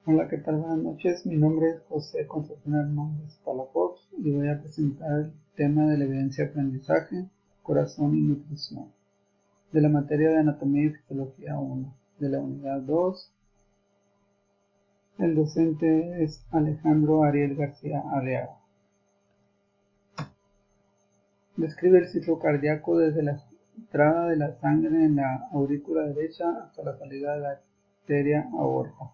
Hola, ¿qué tal? Buenas noches. Mi nombre es José Concepción Hernández Palafox y voy a presentar el tema de la evidencia de aprendizaje, corazón y nutrición, de la materia de Anatomía y Fisiología 1, de la unidad 2. El docente es Alejandro Ariel García Arriaga. Describe el ciclo cardíaco desde la entrada de la sangre en la aurícula derecha hasta la salida de la arteria aorta.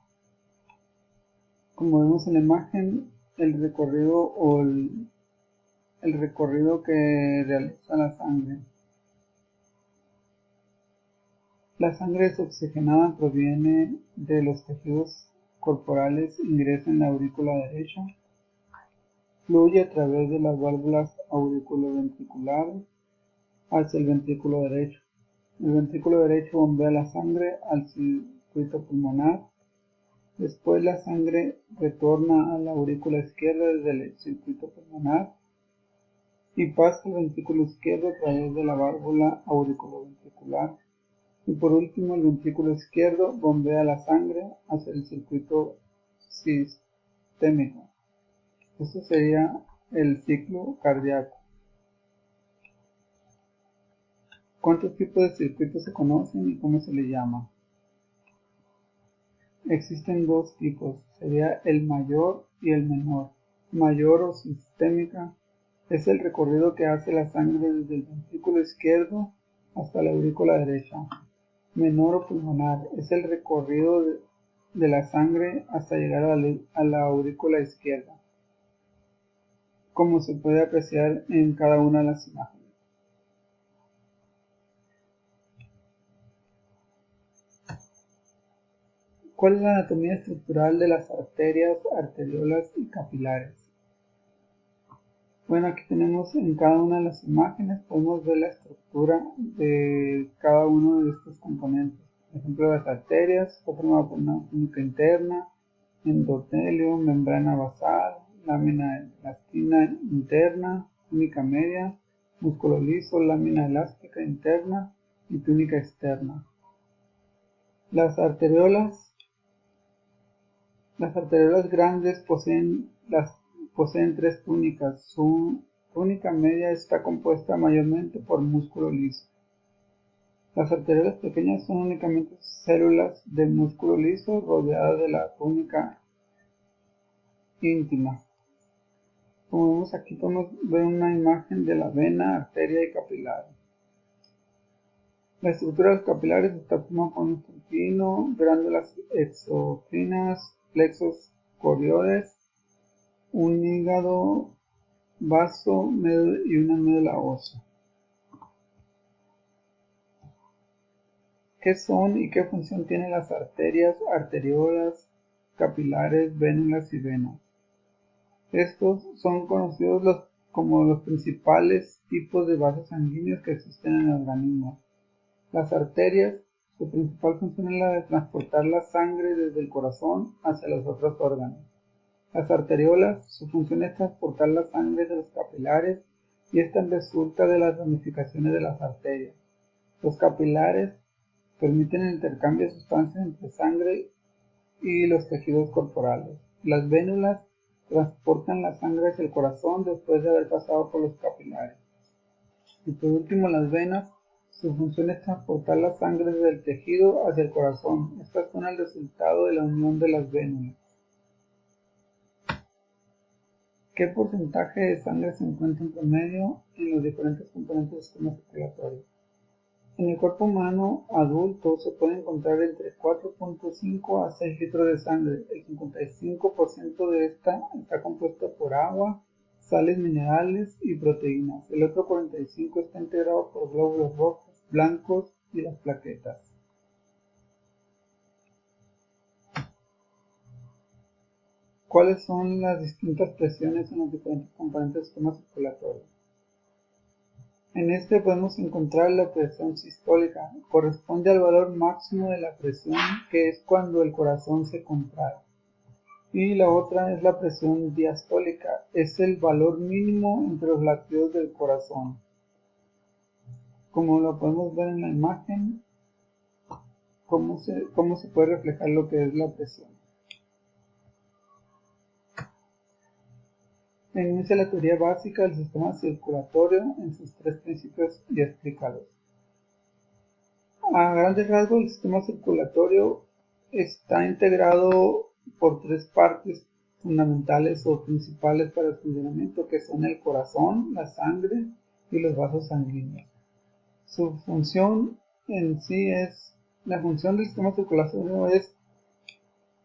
Como vemos en la imagen, el recorrido que realiza la sangre. La sangre desoxigenada proviene de los tejidos corporales, ingresa en la aurícula derecha, fluye a través de las válvulas auriculoventriculares hacia el ventrículo derecho. El ventrículo derecho bombea la sangre al circuito pulmonar. Después la sangre retorna a la aurícula izquierda desde el circuito pulmonar y pasa al ventrículo izquierdo a través de la válvula auriculoventricular. Y por último, el ventrículo izquierdo bombea la sangre hacia el circuito sistémico. Este sería el ciclo cardíaco. ¿Cuántos tipos de circuitos se conocen y cómo se le llama? Existen dos tipos, sería el mayor y el menor. Mayor o sistémica es el recorrido que hace la sangre desde el ventrículo izquierdo hasta la aurícula derecha. Menor o pulmonar es el recorrido de la sangre hasta llegar a la aurícula izquierda, como se puede apreciar en cada una de las imágenes. ¿Cuál es la anatomía estructural de las arterias, arteriolas y capilares? Bueno, aquí tenemos en cada una de las imágenes, podemos ver la estructura de cada uno de estos componentes. Por ejemplo, las arterias está formada por una túnica interna, endotelio, membrana basal, lámina elastina interna, túnica media, músculo liso, lámina elástica interna y túnica externa. Las arteriolas grandes poseen tres túnicas. Su túnica media está compuesta mayormente por músculo liso. Las arteriolas pequeñas son únicamente células de músculo liso rodeadas de la túnica íntima. Como vemos aquí, podemos ver una imagen de la vena, arteria y capilar. La estructura de los capilares está formada por un intestino, glándulas exocrinas, plexos corioides, un hígado, vaso y una médula ósea. ¿Qué son y qué función tienen las arterias, arteriolas, capilares, vénulas y venas? Estos son conocidos como los principales tipos de vasos sanguíneos que existen en el organismo. Las arterias, su principal función es la de transportar la sangre desde el corazón hacia los otros órganos. Las arteriolas, su función es transportar la sangre de los capilares y esta resulta de las ramificaciones de las arterias. Los capilares permiten el intercambio de sustancias entre sangre y los tejidos corporales. Las vénulas transportan la sangre hacia el corazón después de haber pasado por los capilares. Y por último, las venas, su función es transportar la sangre desde el tejido hacia el corazón. Estas son el resultado de la unión de las vénulas. ¿Qué porcentaje de sangre se encuentra en promedio en los diferentes componentes del sistema circulatorio? En el cuerpo humano adulto se puede encontrar entre 4.5 a 6 litros de sangre. El 55% de esta está compuesta por agua, sales minerales y proteínas. El otro 45% está integrado por glóbulos rojos, blancos y las plaquetas. ¿Cuáles son las distintas presiones en los diferentes componentes del sistema circulatorio? En este podemos encontrar la presión sistólica, corresponde al valor máximo de la presión, que es cuando el corazón se contrae. Y la otra es la presión diastólica, es el valor mínimo entre los latidos del corazón. Como lo podemos ver en la imagen, cómo se puede reflejar lo que es la presión. Enuncia la teoría básica del sistema circulatorio en sus tres principios y explícalos. A grandes rasgos, el sistema circulatorio está integrado por tres partes fundamentales o principales para el funcionamiento, que son el corazón, la sangre y los vasos sanguíneos. Su función en sí la función del sistema circulatorio es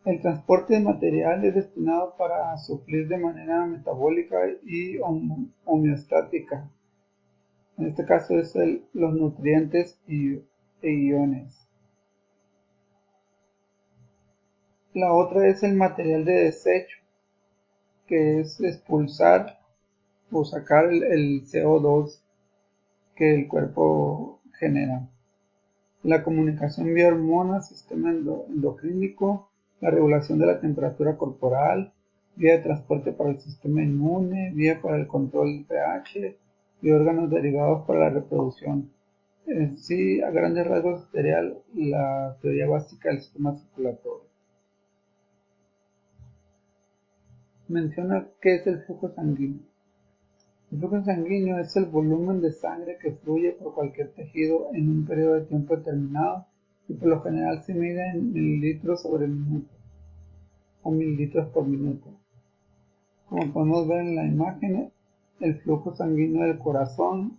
el transporte de materiales destinados para suplir de manera metabólica y homeostática. En este caso es los nutrientes e iones. La otra es el material de desecho, que es expulsar o sacar el CO2 que el cuerpo genera. La comunicación vía hormonas, sistema endocrínico, la regulación de la temperatura corporal, vía de transporte para el sistema inmune, vía para el control del pH y órganos derivados para la reproducción. En sí, a grandes rasgos sería la teoría básica del sistema circulatorio. Menciona qué es el flujo sanguíneo. El flujo sanguíneo es el volumen de sangre que fluye por cualquier tejido en un periodo de tiempo determinado y por lo general se mide en mililitros sobre minuto o mililitros por minuto. Como podemos ver en la imagen, el flujo sanguíneo del corazón,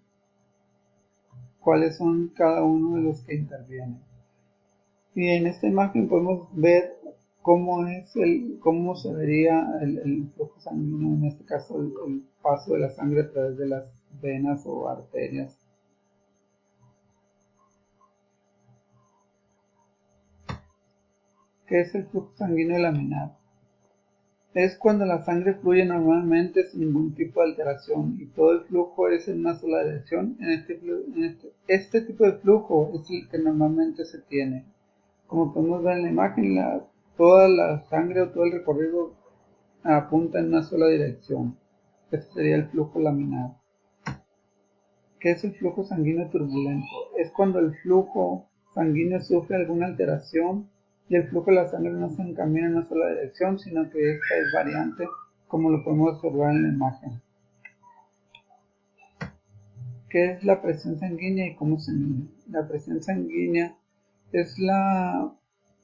cuáles son cada uno de los que intervienen. Y en esta imagen podemos ver cómo se vería el flujo sanguíneo, en este caso el paso de la sangre a través de las venas o arterias. ¿Qué es el flujo sanguíneo laminar? Es cuando la sangre fluye normalmente sin ningún tipo de alteración y todo el flujo es en una sola dirección. Este tipo de flujo es el que normalmente se tiene. Como podemos ver en la imagen, toda la sangre o todo el recorrido apunta en una sola dirección. Este sería el flujo laminar. ¿Qué es el flujo sanguíneo turbulento? Es cuando el flujo sanguíneo sufre alguna alteración y el flujo de la sangre no se encamina en una sola dirección, sino que esta es variante, como lo podemos observar en la imagen. ¿Qué es la presión sanguínea y cómo se mide? La presión sanguínea es la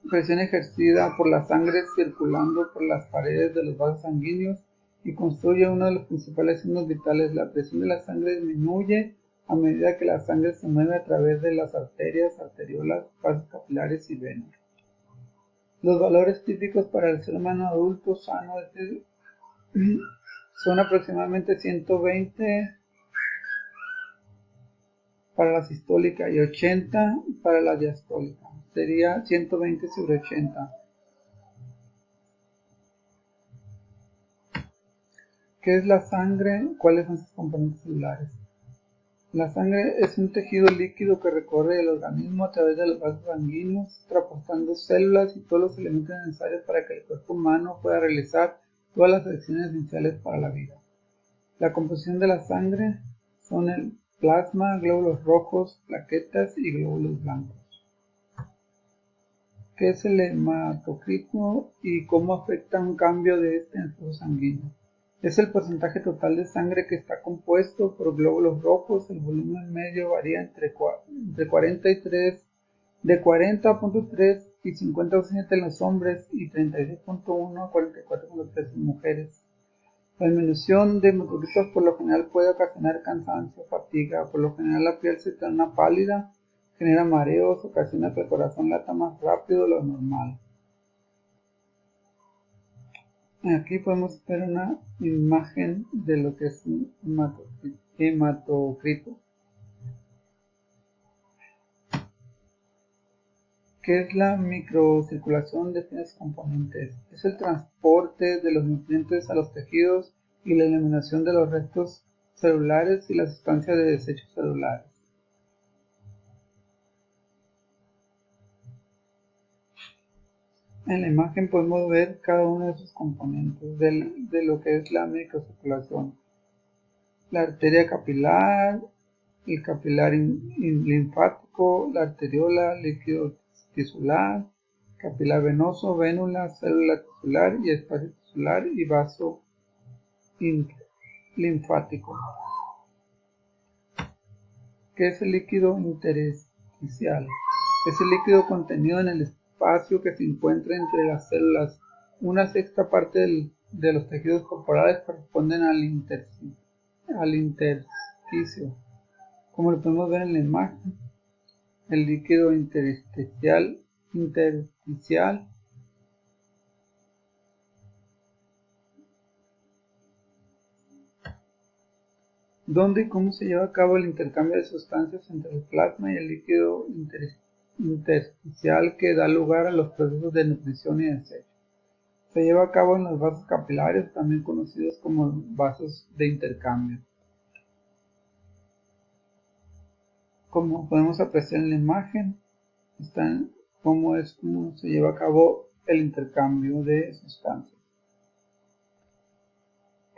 presión ejercida por la sangre circulando por las paredes de los vasos sanguíneos y constituye uno de los principales signos vitales. La presión de la sangre disminuye a medida que la sangre se mueve a través de las arterias, arteriolas, vasos capilares y venas. Los valores típicos para el ser humano adulto sano son aproximadamente 120 para la sistólica y 80 para la diastólica. Sería 120 sobre 80. ¿Qué es la sangre? ¿Cuáles son sus componentes celulares? La sangre es un tejido líquido que recorre el organismo a través de los vasos sanguíneos, transportando células y todos los elementos necesarios para que el cuerpo humano pueda realizar todas las acciones esenciales para la vida. La composición de la sangre son el plasma, glóbulos rojos, plaquetas y glóbulos blancos. ¿Qué es el hematocrito y cómo afecta un cambio de este en el flujo sanguíneo? Es el porcentaje total de sangre que está compuesto por glóbulos rojos. El volumen medio varía entre 40.3 y 50% en los hombres y 36.1 a 44.3 en mujeres. La disminución de hematocritos por lo general puede ocasionar cansancio, fatiga. Por lo general la piel se torna pálida, genera mareos, ocasiona que el corazón lata más rápido de lo normal. Aquí podemos ver una imagen de lo que es un hematocrito. ¿Qué es la microcirculación? Define sus componentes. Es el transporte de los nutrientes a los tejidos y la eliminación de los restos celulares y las sustancias de desechos celulares. En la imagen podemos ver cada uno de sus componentes de lo que es la microcirculación. La arteria capilar, el capilar linfático, la arteriola, líquido tisular, capilar venoso, vénula, célula tisular y espacio tisular y vaso linfático. ¿Qué es el líquido intersticial? Es el líquido contenido en el espacio que se encuentra entre las células. Una sexta parte de los tejidos corporales corresponden al intersticio. Como lo podemos ver en la imagen, el líquido intersticial ¿dónde y cómo se lleva a cabo el intercambio de sustancias entre el plasma y el líquido intersticial que da lugar a los procesos de nutrición y desecho? Se lleva a cabo en los vasos capilares, también conocidos como vasos de intercambio. Como podemos apreciar en la imagen, cómo se lleva a cabo el intercambio de sustancias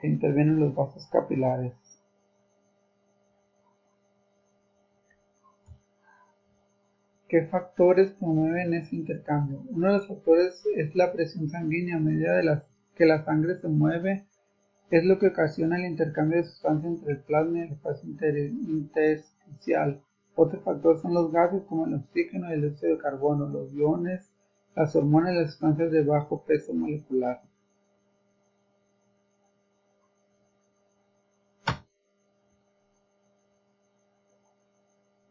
que intervienen en los vasos capilares. ¿Qué factores promueven ese intercambio? Uno de los factores es la presión sanguínea. A medida que la sangre se mueve, es lo que ocasiona el intercambio de sustancias entre el plasma y el espacio intersticial. Otro factor son los gases como el oxígeno y el dióxido de carbono, los iones, las hormonas y las sustancias de bajo peso molecular.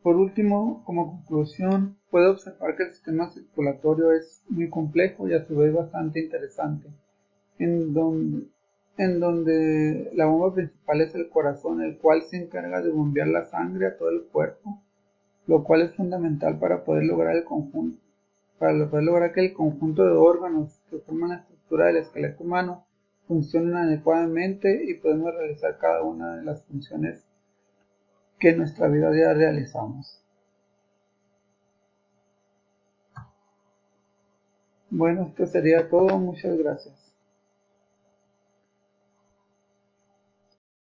Por último, como conclusión, puede observar que el sistema circulatorio es muy complejo y a su vez bastante interesante, en donde la bomba principal es el corazón, el cual se encarga de bombear la sangre a todo el cuerpo, lo cual es fundamental para poder lograr que el conjunto de órganos que forman la estructura del esqueleto humano funcionen adecuadamente y podemos realizar cada una de las funciones que en nuestra vida diaria realizamos. Bueno, esto sería todo. Muchas gracias.